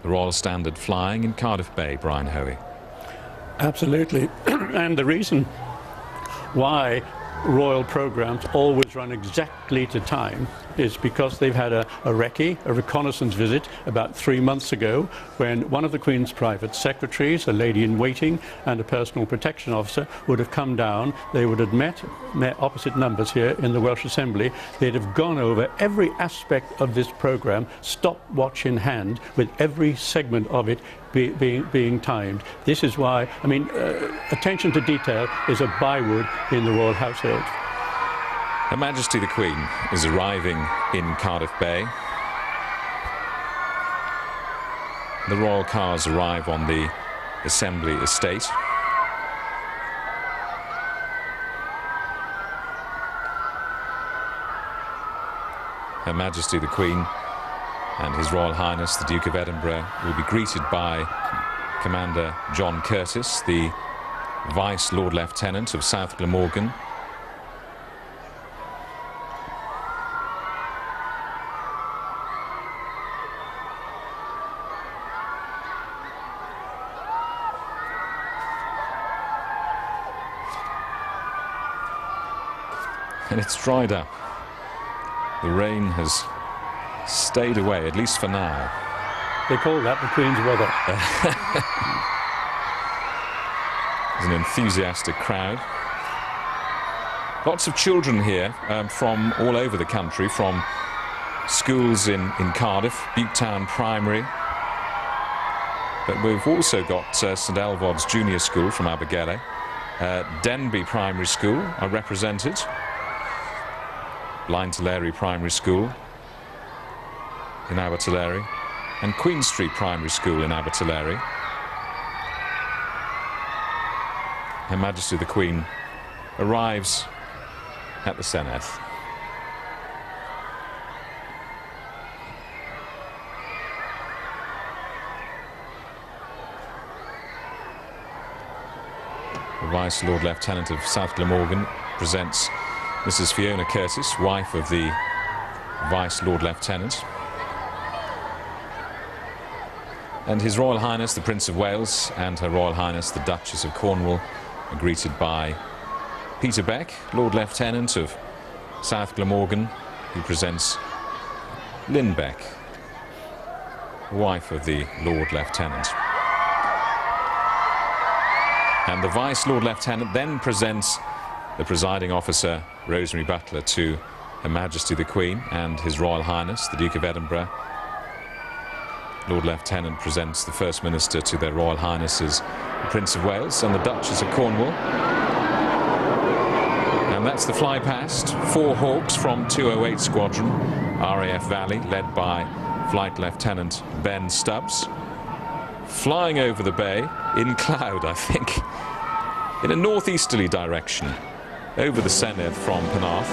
the Royal Standard flying in Cardiff Bay, Brian Hoey. Absolutely. And the reason why royal programs always run exactly to time is because they've had a recce, a reconnaissance visit, about 3 months ago, when one of the Queen's private secretaries, a lady-in-waiting and a personal protection officer, would have come down. They would have met opposite numbers here in the Welsh Assembly. They'd have gone over every aspect of this programme, stopwatch in hand, with every segment of it being timed. This is why, I mean, attention to detail is a byword in the royal household. Her Majesty the Queen is arriving in Cardiff Bay. The royal cars arrive on the Assembly estate. Her Majesty the Queen and His Royal Highness the Duke of Edinburgh will be greeted by Commander John Curtis, the Vice Lord Lieutenant of South Glamorgan. And it's dried up. The rain has stayed away, at least for now. They call that the Queen's weather. There's an enthusiastic crowd. Lots of children here from all over the country, from schools in Cardiff, Butetown Primary. But we've also got St Elvod's Junior School from Abergele, Denby Primary School are represented, Blaentalleri Primary School in Abertillery, and Queen Street Primary School in Abertillery. Her Majesty the Queen arrives at the Senedd. The Vice Lord Lieutenant of South Glamorgan presents Mrs. Fiona Curtis, wife of the Vice Lord Lieutenant. And His Royal Highness the Prince of Wales and Her Royal Highness the Duchess of Cornwall are greeted by Peter Beck, Lord Lieutenant of South Glamorgan, who presents Lynn Beck, wife of the Lord Lieutenant. And the Vice Lord Lieutenant then presents the presiding officer, Rosemary Butler, to Her Majesty the Queen and His Royal Highness the Duke of Edinburgh. Lord Lieutenant presents the First Minister to their Royal Highnesses the Prince of Wales and the Duchess of Cornwall. And that's the fly past. 4 Hawks from 208 Squadron, RAF Valley, led by Flight Lieutenant Ben Stubbs, flying over the bay in cloud, I think, in a northeasterly direction, over the Senedd from Penarth.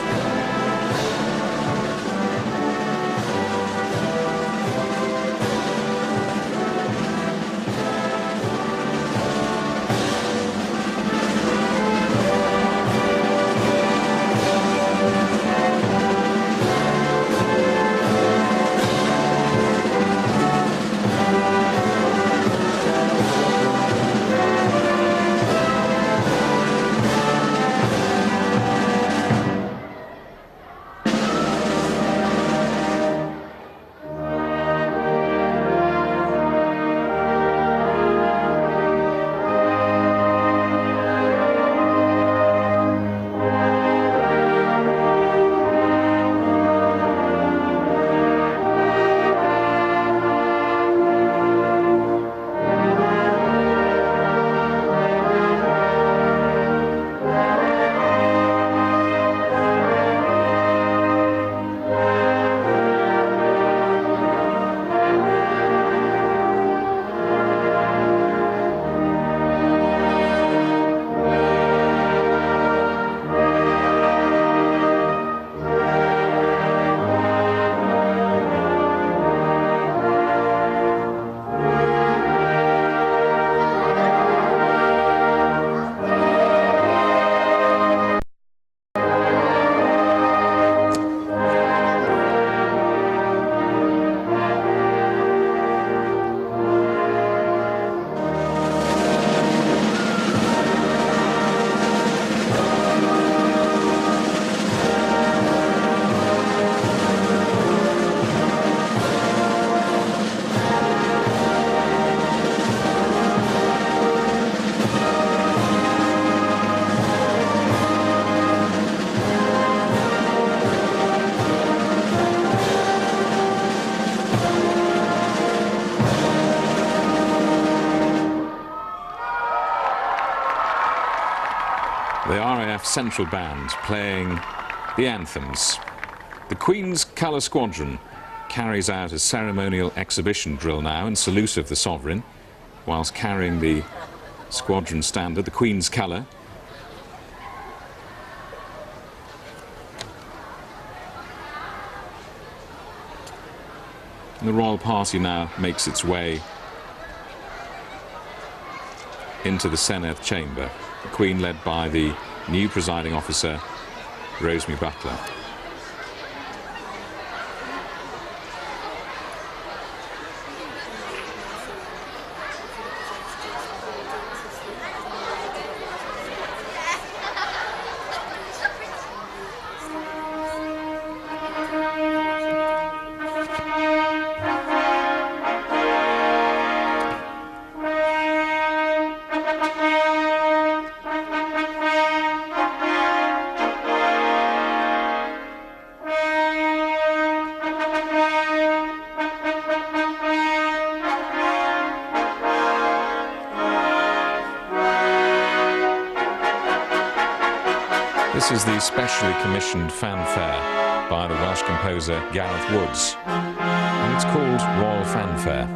central band playing the anthems. The Queen's Colour Squadron carries out a ceremonial exhibition drill now in salute of the Sovereign, whilst carrying the squadron standard, the Queen's Colour. And the royal party now makes its way into the Senedd chamber, the Queen led by the new presiding officer, Rosemary Butler. This is the specially commissioned fanfare by the Welsh composer Gareth Woods, and it's called Royal Fanfare.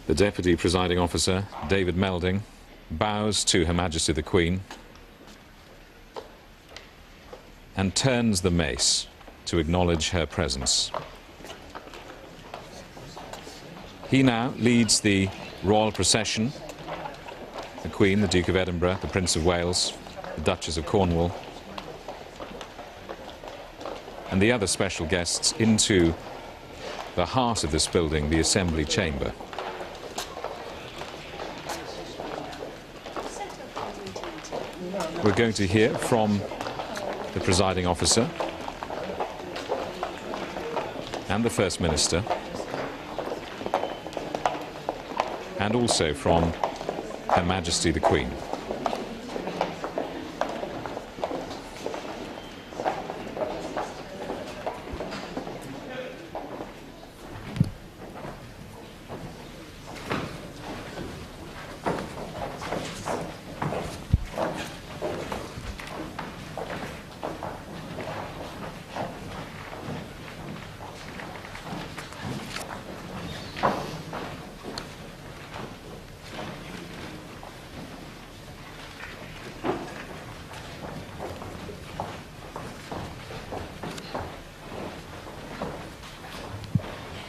The Deputy Presiding Officer, David Melding, bows to Her Majesty the Queen and turns the mace to acknowledge her presence. He now leads the royal procession, the Queen, the Duke of Edinburgh, the Prince of Wales, the Duchess of Cornwall, and the other special guests into the heart of this building, the Assembly Chamber. We're going to hear from the presiding officer and the First Minister, and also from Her Majesty the Queen.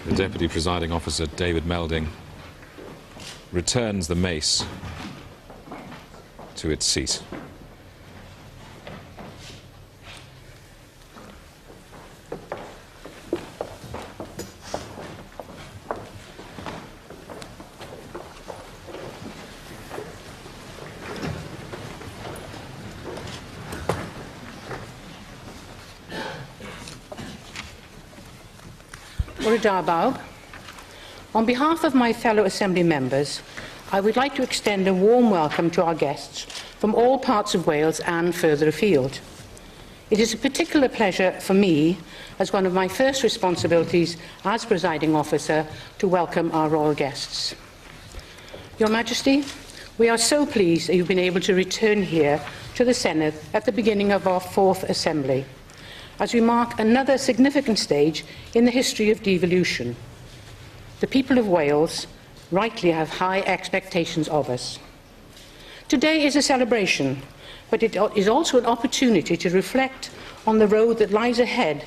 The Deputy Presiding Officer, David Melding, returns the mace to its seat. On behalf of my fellow Assembly members, I would like to extend a warm welcome to our guests from all parts of Wales and further afield. It is a particular pleasure for me, as one of my first responsibilities as presiding officer, to welcome our royal guests. Your Majesty, we are so pleased that you've been able to return here to the Senedd at the beginning of our fourth Assembly, as we mark another significant stage in the history of devolution. The people of Wales rightly have high expectations of us. Today is a celebration, but it is also an opportunity to reflect on the road that lies ahead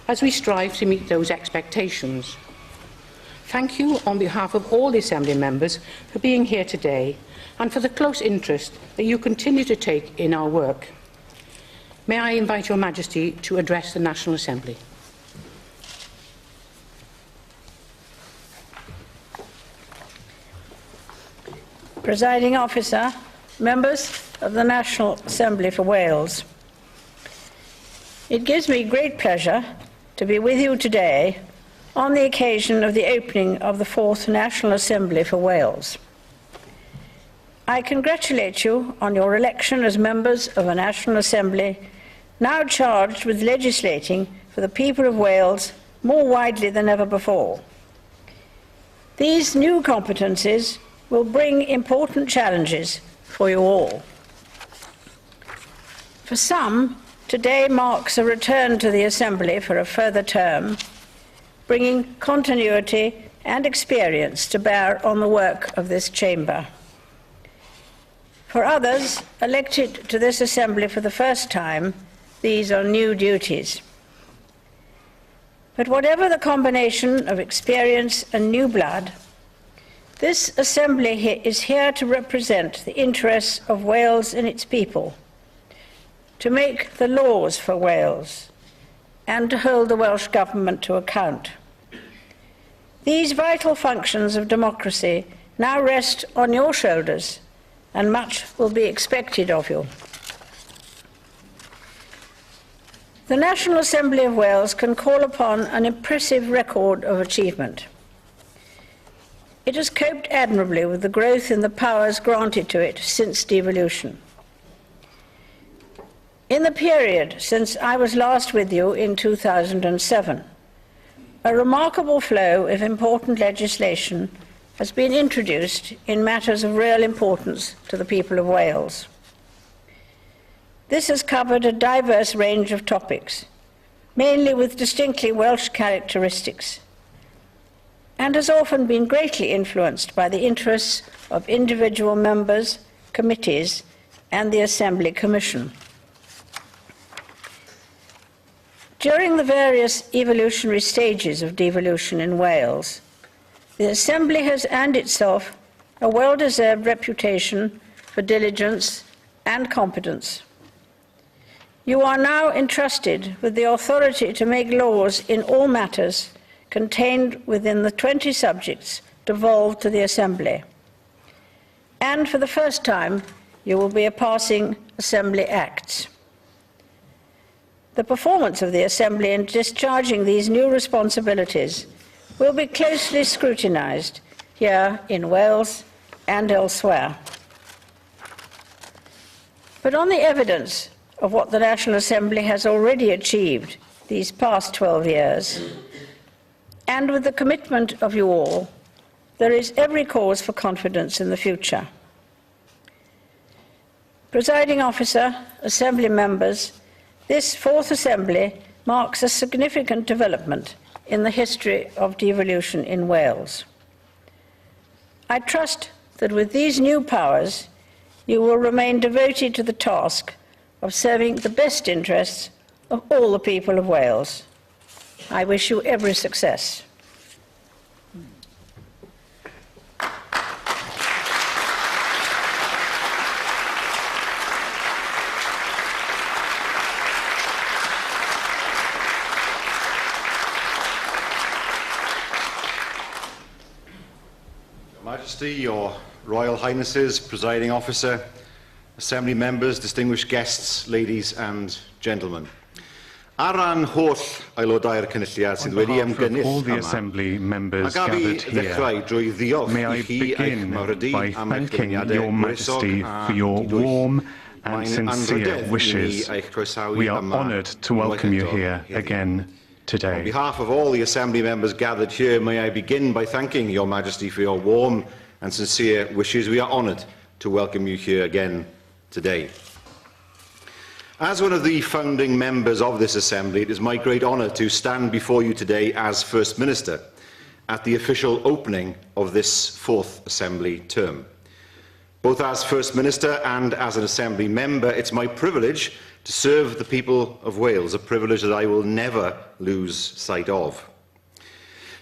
as we strive to meet those expectations. Thank you on behalf of all the Assembly members for being here today and for the close interest that you continue to take in our work. May I invite Your Majesty to address the National Assembly. Presiding Officer, members of the National Assembly for Wales. It gives me great pleasure to be with you today on the occasion of the opening of the 4th National Assembly for Wales. I congratulate you on your election as members of a National Assembly now charged with legislating for the people of Wales more widely than ever before. These new competencies will bring important challenges for you all. For some, today marks a return to the Assembly for a further term, bringing continuity and experience to bear on the work of this chamber. For others, elected to this Assembly for the first time, these are new duties. But whatever the combination of experience and new blood, this Assembly is here to represent the interests of Wales and its people, to make the laws for Wales, and to hold the Welsh Government to account. These vital functions of democracy now rest on your shoulders, and much will be expected of you. The National Assembly of Wales can call upon an impressive record of achievement. It has coped admirably with the growth in the powers granted to it since devolution. In the period since I was last with you in 2007, a remarkable flow of important legislation has been introduced in matters of real importance to the people of Wales. This has covered a diverse range of topics, mainly with distinctly Welsh characteristics, and has often been greatly influenced by the interests of individual members, committees, and the Assembly Commission. During the various evolutionary stages of devolution in Wales, the Assembly has earned itself a well-deserved reputation for diligence and competence. You are now entrusted with the authority to make laws in all matters contained within the 20 subjects devolved to the Assembly. And for the first time, you will be passing Assembly Acts. The performance of the Assembly in discharging these new responsibilities will be closely scrutinised here in Wales and elsewhere. But on the evidence of what the National Assembly has already achieved these past 12 years, and with the commitment of you all, there is every cause for confidence in the future. Presiding Officer, Assembly members, this 4th Assembly marks a significant development in the history of devolution in Wales. I trust that with these new powers, you will remain devoted to the task of serving the best interests of all the people of Wales. I wish you every success. Majesty, Your Royal Highnesses, Presiding Officer, Assembly members, distinguished guests, ladies and gentlemen. Ar ran holl aelodau'r cynulliad sydd wedi ymgynnull all the Assembly members gathered here, may I begin by thanking Your Majesty for your warm and sincere wishes. We are honoured to welcome you here again today. On behalf of all the Assembly members gathered here, may I begin by thanking Your Majesty for your warm and sincere wishes. We are honoured to welcome you here again today. As one of the founding members of this Assembly, it is my great honour to stand before you today as First Minister at the official opening of this fourth Assembly term. Both as First Minister and as an Assembly member, it's my privilege to serve the people of Wales, a privilege that I will never lose sight of.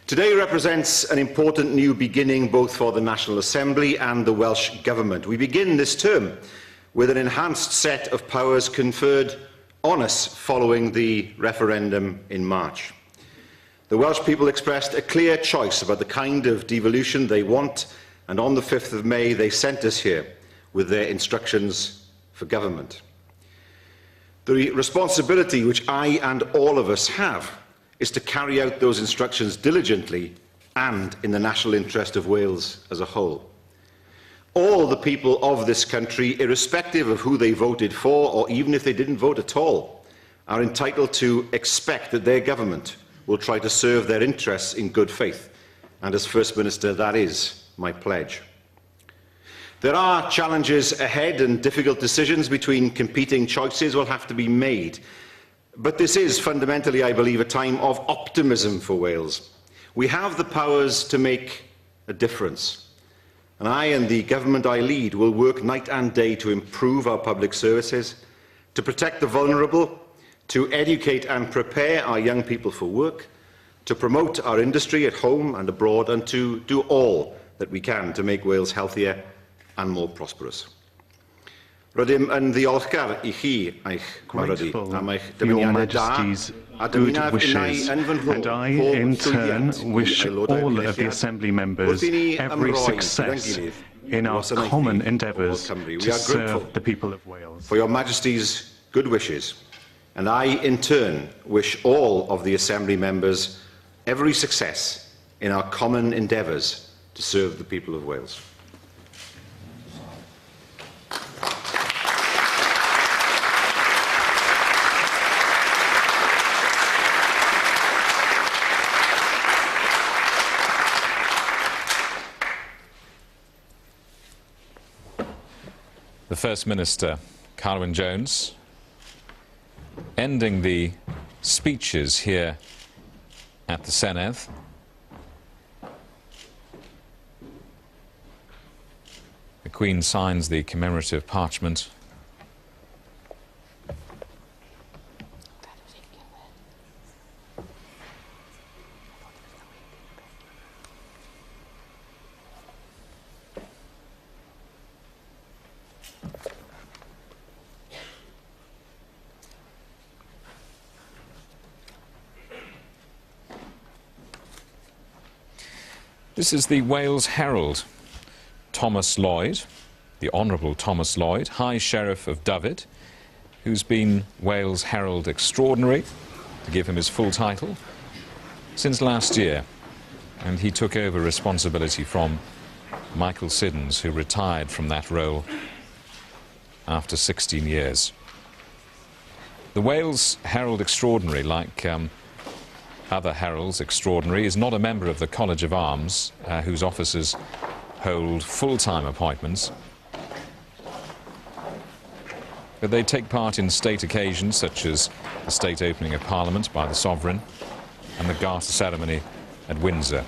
Today represents an important new beginning both for the National Assembly and the Welsh Government. We begin this term with an enhanced set of powers conferred on us following the referendum in March. The Welsh people expressed a clear choice about the kind of devolution they want, and on the 5th of May they sent us here with their instructions for government. The responsibility which I and all of us have is to carry out those instructions diligently and in the national interest of Wales as a whole. All the people of this country, irrespective of who they voted for or even if they didn't vote at all, are entitled to expect that their government will try to serve their interests in good faith. And as First Minister, that is my pledge. There are challenges ahead and difficult decisions between competing choices will have to be made. But this is fundamentally, I believe, a time of optimism for Wales. We have the powers to make a difference. And I and the government I lead will work night and day to improve our public services, to protect the vulnerable, to educate and prepare our young people for work, to promote our industry at home and abroad, and to do all that we can to make Wales healthier and more prosperous. Rydym yn ddiolchgar I chi, eich Marydi, am eich dymuniadau da, good wishes, and I, in turn, wish all of the Assembly members every success in our common endeavours to serve the people of Wales. For Your Majesty's good wishes, and I, in turn, wish all of the Assembly members every success in our common endeavours to serve the people of Wales. The First Minister, Carwyn Jones, ending the speeches here at the Senedd. The Queen signs the commemorative parchment. This is the Wales Herald, Thomas Lloyd, the Honourable Thomas Lloyd, High Sheriff of Dyfed, who's been Wales Herald Extraordinary, to give him his full title, since last year. And he took over responsibility from Michael Siddons, who retired from that role after 16 years. The Wales Herald Extraordinary, like other heralds extraordinary, is not a member of the College of Arms, whose officers hold full-time appointments, but they take part in state occasions such as the state opening of Parliament by the Sovereign and the Garter ceremony at Windsor.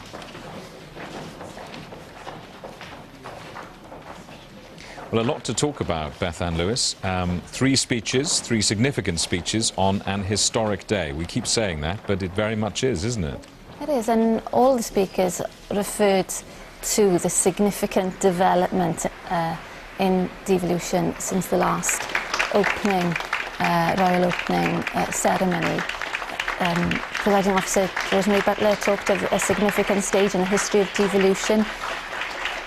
Well, a lot to talk about, Beth Ann Lewis. Three significant speeches on an historic day. We keep saying that, but it very much is, isn't it? It is, and all the speakers referred to the significant development in devolution since the last opening, royal opening ceremony. Presiding Officer Rosemary Butler talked of a significant stage in the history of devolution.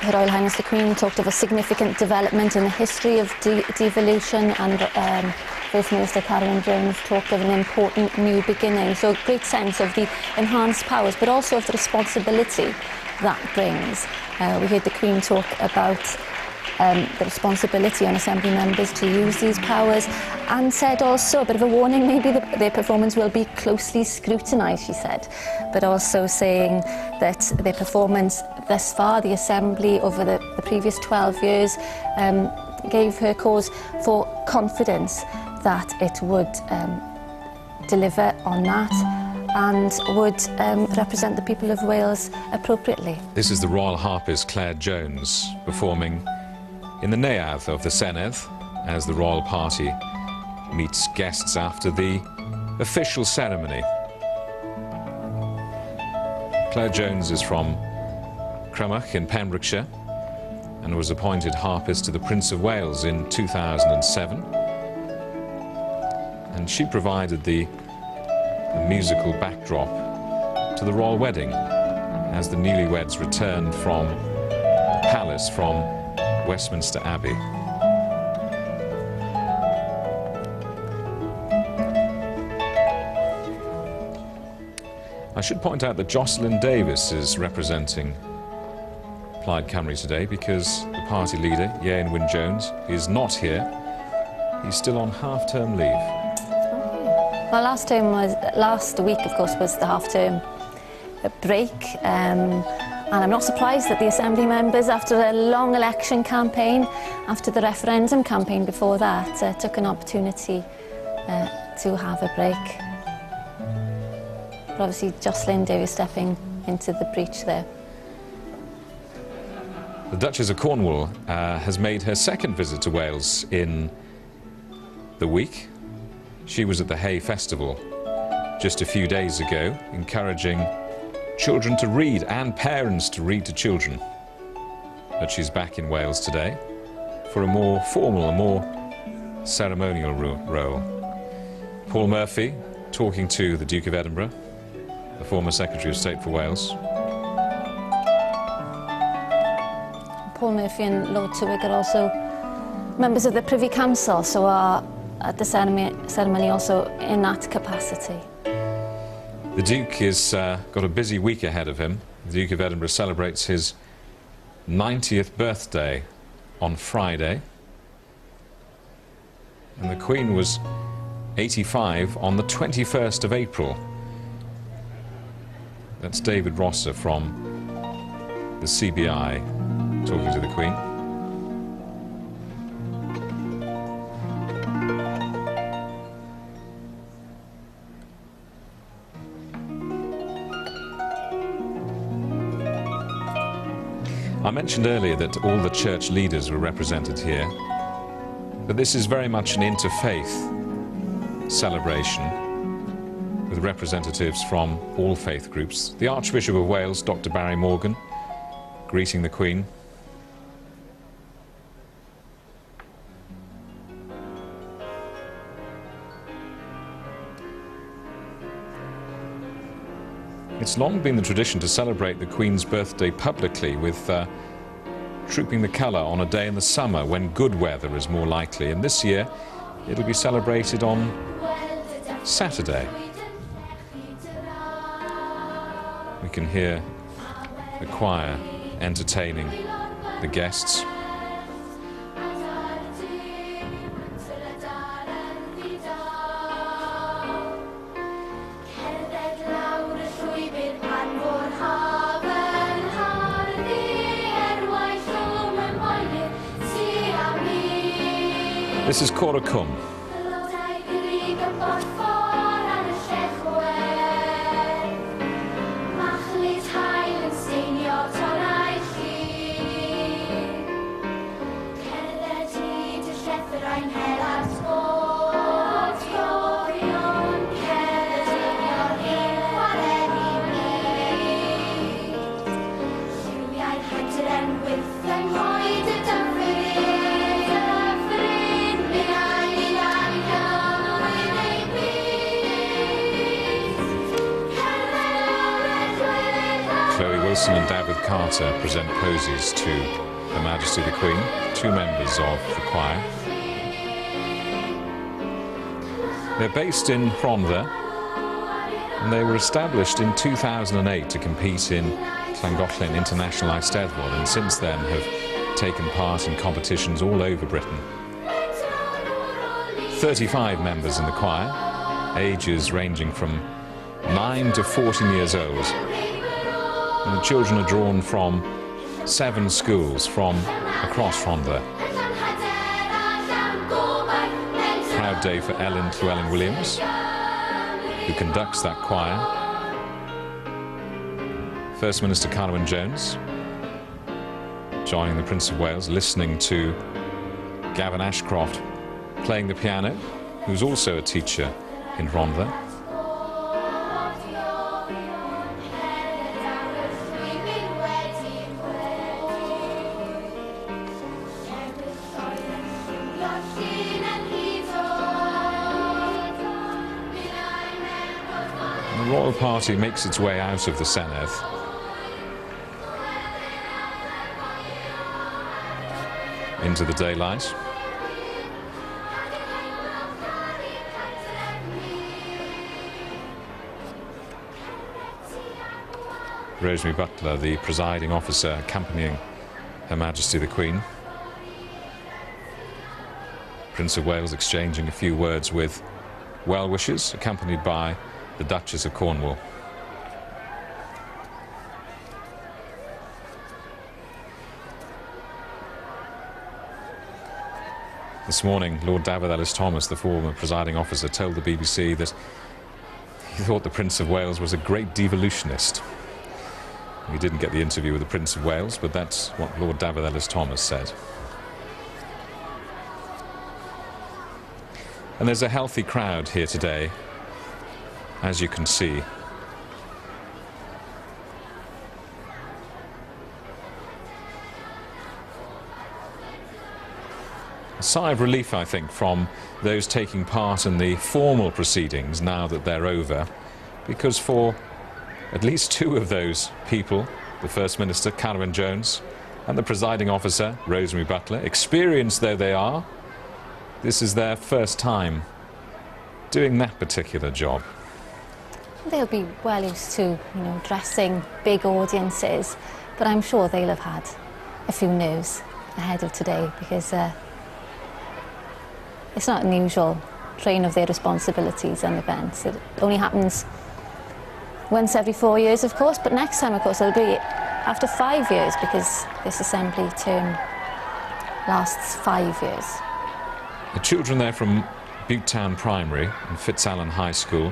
Her Royal Highness the Queen talked of a significant development in the history of devolution, and First Minister Carwyn Jones talked of an important new beginning. So a great sense of the enhanced powers, but also of the responsibility that brings. We heard the Queen talk about the responsibility on Assembly members to use these powers, and said also, a bit of a warning, maybe their performance will be closely scrutinised, she said, but also saying that their performance thus far, the Assembly over the previous 12 years, gave her cause for confidence that it would deliver on that, and would represent the people of Wales appropriately. This is the royal harpist Claire Jones performing in the Neuadd of the Senedd as the royal party meets guests after the official ceremony. Claire Jones is from Crymych in Pembrokeshire and was appointed harpist to the Prince of Wales in 2007. And she provided the musical backdrop to the royal wedding as the newlyweds returned from palace from Westminster Abbey. I should point out that Jocelyn Davies is representing Plaid Cymru today because the party leader, Ieuan Wyn-Jones, is not here. He's still on half-term leave. Well, last week, of course, was the half-term break, and I'm not surprised that the Assembly members, after a long election campaign, after the referendum campaign before that, took an opportunity to have a break. But obviously, Jocelyn Davies stepping into the breach there. The Duchess of Cornwall has made her second visit to Wales in the week. She was at the Hay Festival just a few days ago, encouraging children to read and parents to read to children. But she's back in Wales today for a more formal, a more ceremonial role. Paul Murphy talking to the Duke of Edinburgh, the former Secretary of State for Wales. Paul Murphy and Lord Tywig are also members of the Privy Council, so are at the ceremony also in that capacity. The Duke has got a busy week ahead of him. The Duke of Edinburgh celebrates his 90th birthday on Friday. And the Queen was 85 on the 21st of April. That's David Rosser from the CBI talking to the Queen. I mentioned earlier that all the church leaders were represented here, but this is very much an interfaith celebration with representatives from all faith groups. The Archbishop of Wales, Dr. Barry Morgan, greeting the Queen. It's long been the tradition to celebrate the Queen's birthday publicly with trooping the colour on a day in the summer when good weather is more likely, and this year it'll be celebrated on Saturday. We can hear the choir entertaining the guests. This is Cora Cwm. And David Carter present posies to Her Majesty the Queen, two members of the choir. They're based in Rhondda, and they were established in 2008 to compete in Llangollen International Eisteddfod, and since then have taken part in competitions all over Britain. 35 members in the choir, ages ranging from 9 to 14 years old. And the children are drawn from 7 schools from across Rhondda. Proud day for Ellen Llewellyn Williams, who conducts that choir. First Minister Carwyn Jones joining the Prince of Wales, listening to Gavin Ashcroft playing the piano, who's also a teacher in Rhondda. The royal party makes its way out of the Senedd. Into the daylight. Rosemary Butler, the presiding officer, accompanying Her Majesty the Queen. Prince of Wales exchanging a few words with well-wishers, accompanied by the Duchess of Cornwall. This morning, Lord David Ellis-Thomas, the former presiding officer, told the BBC that he thought the Prince of Wales was a great devolutionist. We didn't get the interview with the Prince of Wales, but that's what Lord David Ellis-Thomas said. And there's a healthy crowd here today, as you can see. A sigh of relief, I think, from those taking part in the formal proceedings now that they're over, because for at least two of those people, the First Minister, Carwyn Jones, and the presiding officer, Rosemary Butler, experienced though they are, this is their first time doing that particular job. They'll be well used to, dressing big audiences, but I'm sure they'll have had a few nerves ahead of today, because it's not an usual train of their responsibilities and events. It only happens once every 4 years, of course, but next time, of course, it'll be after 5 years, because this Assembly term lasts 5 years. The children there from Butetown Primary and Fitzallen High School,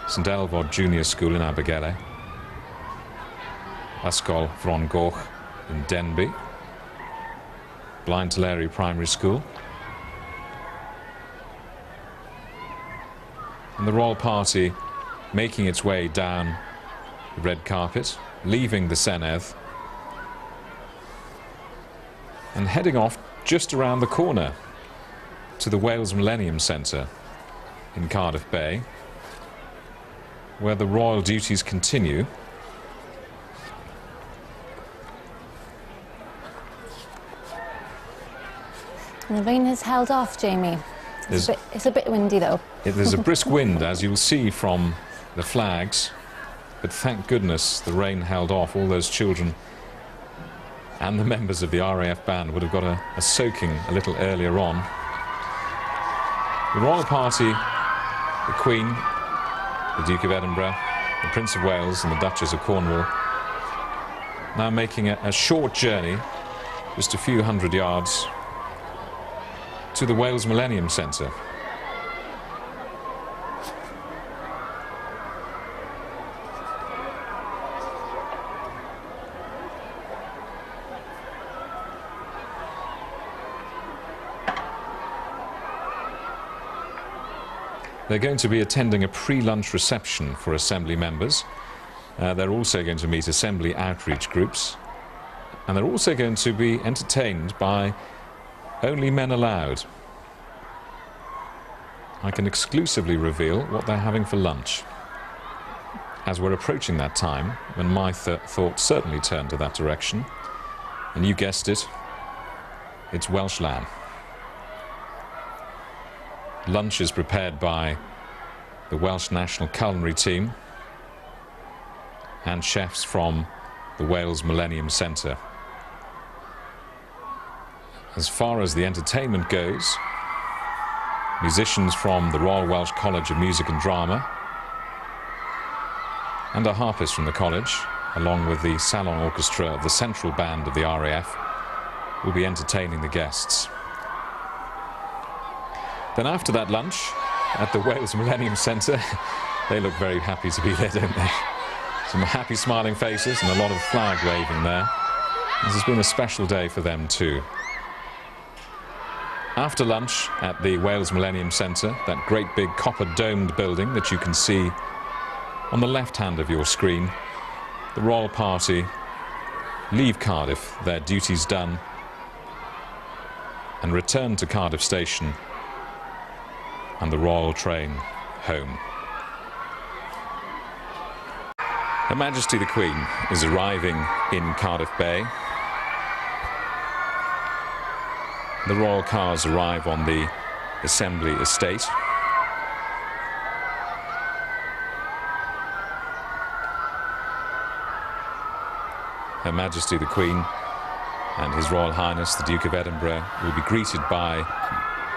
St Elfod Junior School in Abergele, Ysgol Fron Goch in Denbigh, Blaen Tyleri Primary School, and the royal party making its way down the red carpet, leaving the Senedd and heading off just around the corner to the Wales Millennium Centre in Cardiff Bay, where the royal duties continue. And the rain has held off, Jamie. It's a bit windy, though. There's a brisk wind, as you'll see from the flags, but thank goodness the rain held off. All those children and the members of the RAF band would have got a soaking a little earlier on. The royal party, the Queen, the Duke of Edinburgh, the Prince of Wales and the Duchess of Cornwall, now making a short journey, just a few hundred yards, to the Wales Millennium Centre. They're going to be attending a pre-lunch reception for Assembly members. They're also going to meet Assembly outreach groups. And they're also going to be entertained by Only Men Allowed. I can exclusively reveal what they're having for lunch, as we're approaching that time when my thoughts certainly turn to that direction. And you guessed it, it's Welsh lamb. Lunch is prepared by the Welsh National Culinary Team and chefs from the Wales Millennium Centre. As far as the entertainment goes, musicians from the Royal Welsh College of Music and Drama and a harpist from the college, along with the Salon Orchestra of the Central Band of the RAF, will be entertaining the guests. Then after that lunch, at the Wales Millennium Centre. They look very happy to be there, don't they? Some happy smiling faces and a lot of flag waving there. This has been a special day for them too. After lunch at the Wales Millennium Centre, that great big copper domed building that you can see on the left hand of your screen, the royal party leave Cardiff, their duties done, and return to Cardiff Station and the royal train home. Her Majesty the Queen is arriving in Cardiff Bay. The royal cars arrive on the Assembly estate. Her Majesty the Queen and His Royal Highness the Duke of Edinburgh will be greeted by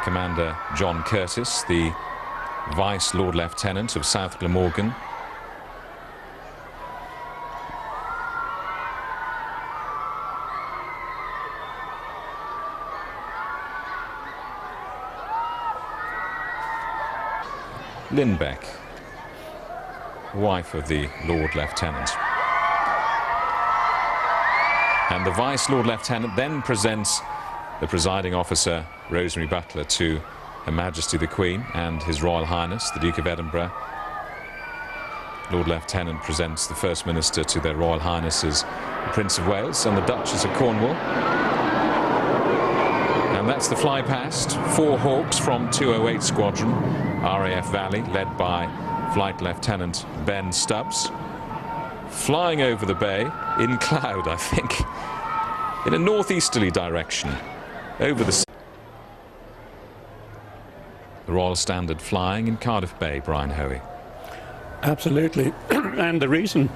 Commander John Curtis, the Vice Lord Lieutenant of South Glamorgan. Lindbeck, wife of the Lord Lieutenant. And the Vice Lord Lieutenant then presents the presiding officer, Rosemary Butler, to Her Majesty the Queen and His Royal Highness the Duke of Edinburgh. Lord Lieutenant presents the First Minister to their Royal Highnesses the Prince of Wales and the Duchess of Cornwall. And that's the fly past. 4 Hawks from 208 Squadron, RAF Valley, led by Flight Lieutenant Ben Stubbs, flying over the bay in cloud, I think, in a northeasterly direction over the Royal Standard flying in Cardiff Bay. Brian Hoey. Absolutely. And the reason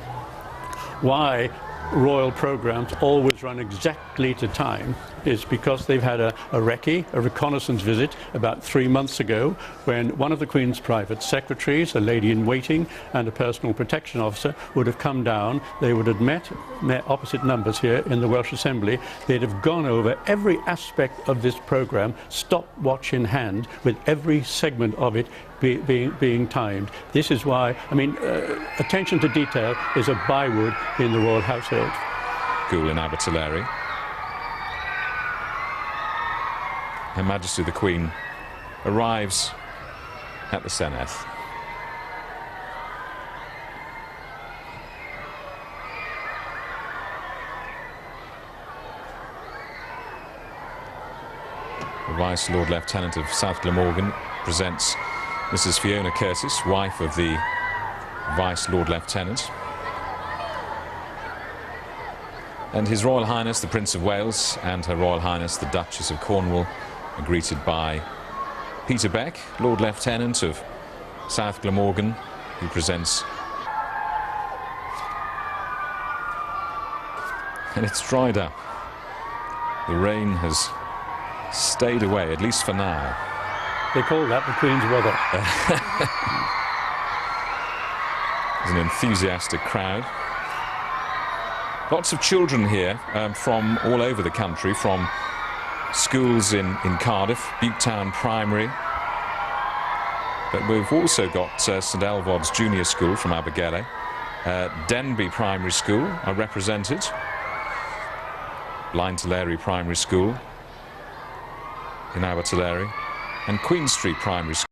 why royal programs always run exactly to time is because they've had a recce, a reconnaissance visit, about 3 months ago, when one of the Queen's private secretaries, a lady-in-waiting and a personal protection officer, would have come down. They would have met opposite numbers here in the Welsh Assembly. They'd have gone over every aspect of this programme, stopwatch in hand, with every segment of it being timed. This is why, I mean, attention to detail is a byword in the royal household. School in Abertillery. Her Majesty the Queen arrives at the Senedd. The Vice Lord Lieutenant of South Glamorgan presents Mrs. Fiona Curtis, wife of the Vice Lord Lieutenant, and His Royal Highness the Prince of Wales and Her Royal Highness the Duchess of Cornwall are greeted by Peter Beck, Lord Lieutenant of South Glamorgan, who presents, and it's dried up. The rain has stayed away, at least for now. They call that the Queen's weather. There's an enthusiastic crowd. Lots of children here from all over the country, from schools in Cardiff, Butetown Primary. But we've also got St Elvod's Junior School from Abergele. Denby Primary School are represented. Blaentalleri Primary School in Abertillery. And Queen Street Primary School.